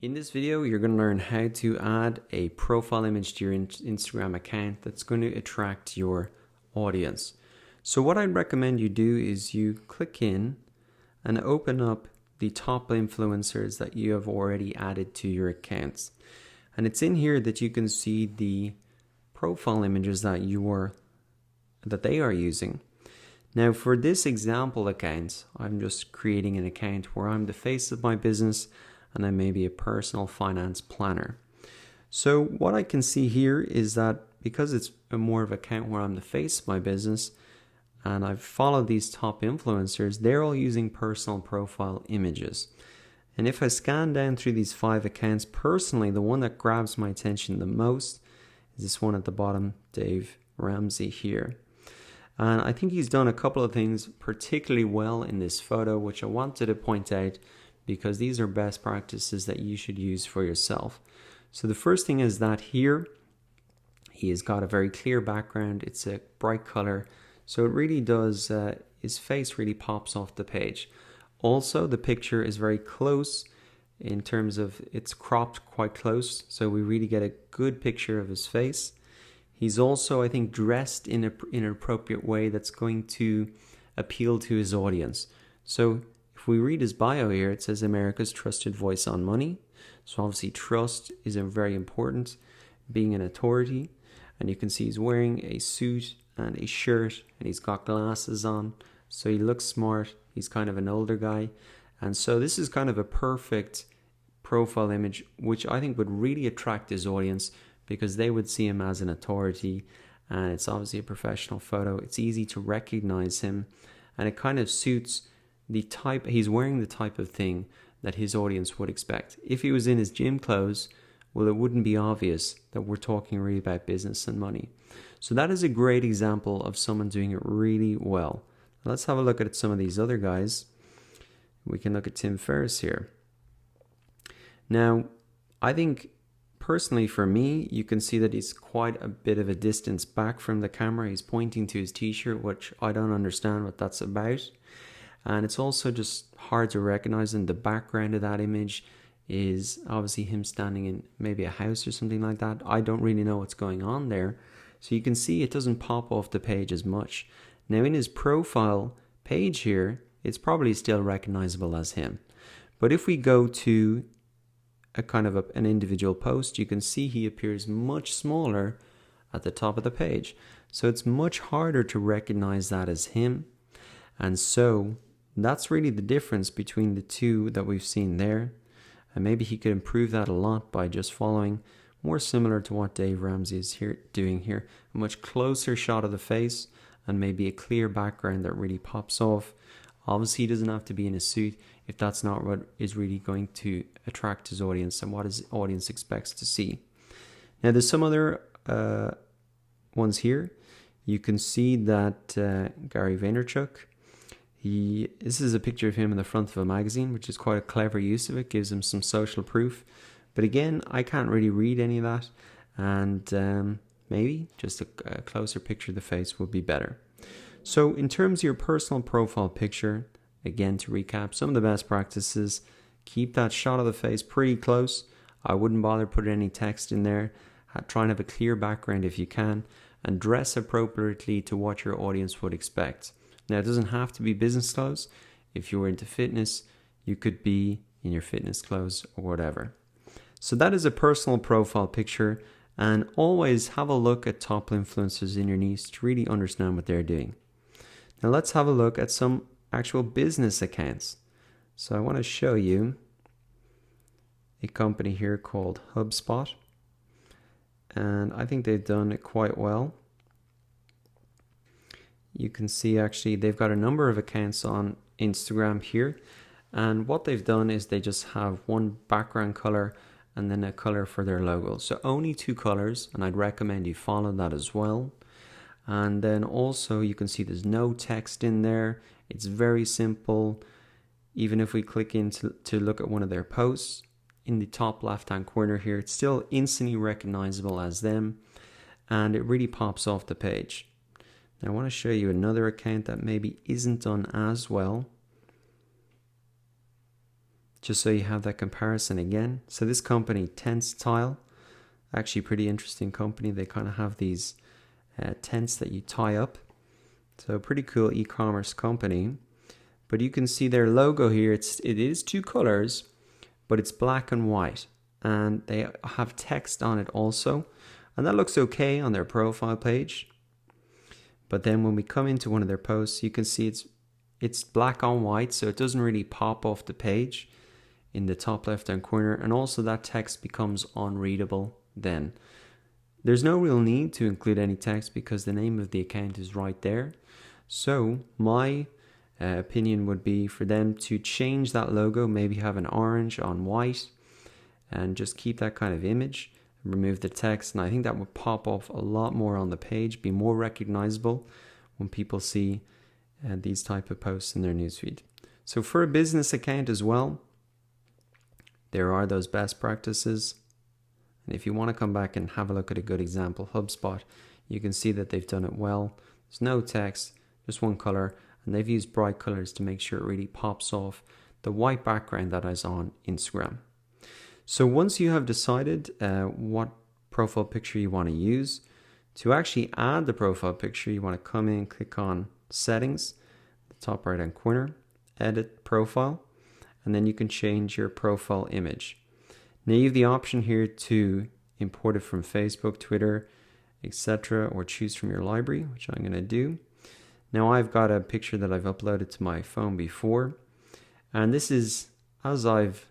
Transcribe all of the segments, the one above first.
In this video, you're going to learn how to add a profile image to your Instagram account that's going to attract your audience. So what I'd recommend you do is you click in and open up the top influencers that you have already added to your accounts. And it's in here that you can see the profile images that they are using. Now for this example account, I'm just creating an account where I'm the face of my business and I may be a personal finance planner. So what I can see here is that because it's more of an account where I'm the face of my business and I've followed these top influencers, they're all using personal profile images. And if I scan down through these 5 accounts, personally, the one that grabs my attention the most is this one at the bottom, Dave Ramsey here. And I think he's done a couple of things particularly well in this photo, which I wanted to point out because these are best practices that you should use for yourself. So the first thing is that here, he has got a very clear background. It's a bright color. So it really does, his face really pops off the page. Also, the picture is very close in terms of it's cropped quite close. So we really get a good picture of his face. He's also, I think, dressed in an appropriate way that's going to appeal to his audience. So if we read his bio here, it says America's trusted voice on money. So obviously trust is very important, being an authority. And you can see he's wearing a suit and a shirt and he's got glasses on. So he looks smart. He's kind of an older guy. And so this is kind of a perfect profile image, which I think would really attract his audience because they would see him as an authority. And it's obviously a professional photo. It's easy to recognize him. And it kind of suits the type, he's wearing the type of thing that his audience would expect. If he was in his gym clothes, well, it wouldn't be obvious that we're talking really about business and money. So that is a great example of someone doing it really well. Let's have a look at some of these other guys. We can look at Tim Ferriss here. Now, I think personally for me, you can see that he's quite a bit of a distance back from the camera. He's pointing to his t-shirt, which I don't understand what that's about. And it's also just hard to recognize, and the background of that image is obviously him standing in maybe a house or something like that. I don't really know what's going on there. So you can see it doesn't pop off the page as much. Now in his profile page here, it's probably still recognizable as him. But if we go to a kind of an individual post, you can see he appears much smaller at the top of the page. So it's much harder to recognize that as him. And so that's really the difference between the two that we've seen there. And maybe he could improve that a lot by just following more similar to what Dave Ramsey is doing here. A much closer shot of the face and maybe a clear background that really pops off. Obviously, he doesn't have to be in a suit if that's not what is really going to attract his audience and what his audience expects to see. Now, there's some other ones here. You can see that Gary Vaynerchuk, this is a picture of him in the front of a magazine, which is quite a clever use of it, gives him some social proof. But again, I can't really read any of that, and maybe just a closer picture of the face would be better. So in terms of your personal profile picture, again to recap, some of the best practices, keep that shot of the face pretty close. I wouldn't bother putting any text in there. Try and have a clear background if you can, and dress appropriately to what your audience would expect. Now, it doesn't have to be business clothes. If you were into fitness, you could be in your fitness clothes or whatever. So that is a personal profile picture, and always have a look at top influencers in your niche to really understand what they're doing. Now let's have a look at some actual business accounts. So I want to show you a company here called HubSpot, and I think they've done it quite well. You can see actually they've got a number of accounts on Instagram here, and what they've done is they just have one background color and then a color for their logo. So only 2 colors, and I'd recommend you follow that as well. And then also you can see there's no text in there. It's very simple. Even if we click in to look at one of their posts, in the top left hand corner here, it's still instantly recognizable as them, and it really pops off the page. Now I want to show you another account that maybe isn't done as well. just so you have that comparison again. So this company, Tents Tile, actually pretty interesting company. They kind of have these tents that you tie up. So pretty cool e-commerce company. But you can see their logo here. It is two colors, but it's black and white. And they have text on it also. And that looks okay on their profile page. But then when we come into one of their posts, you can see it's black on white, so it doesn't really pop off the page in the top left-hand corner. And also that text becomes unreadable then. There's no real need to include any text because the name of the account is right there. So my opinion would be for them to change that logo, maybe have an orange on white, and just keep that kind of image, remove the text, and I think that would pop off a lot more on the page, be more recognizable when people see these type of posts in their newsfeed. So for a business account as well, there are those best practices. And if you want to come back and have a look at a good example, HubSpot, you can see that they've done it well. There's no text, just one color, and they've used bright colors to make sure it really pops off the white background that is on Instagram. So once you have decided what profile picture you want to use, to actually add the profile picture, you want to come in, click on Settings, the top right hand corner, Edit Profile, and then you can change your profile image. Now you have the option here to import it from Facebook, Twitter, etc., or choose from your library, which I'm going to do. Now I've got a picture that I've uploaded to my phone before, and this is as I've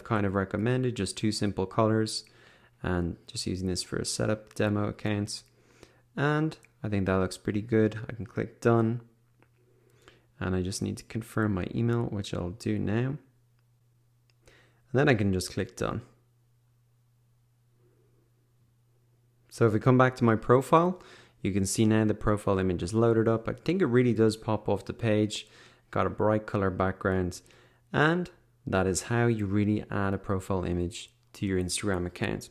kind of recommended, just two simple colors, and just using this for a setup demo account. And I think that looks pretty good. I can click done, and I just need to confirm my email, which I'll do now. And then I can just click done. So if we come back to my profile, you can see now the profile image is loaded up. I think it really does pop off the page. Got a bright color background, and that is how you really add a profile image to your Instagram account.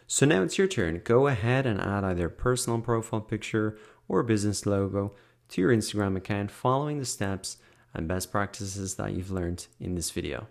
So now it's your turn. Go ahead and add either a personal profile picture or a business logo to your Instagram account, following the steps and best practices that you've learned in this video.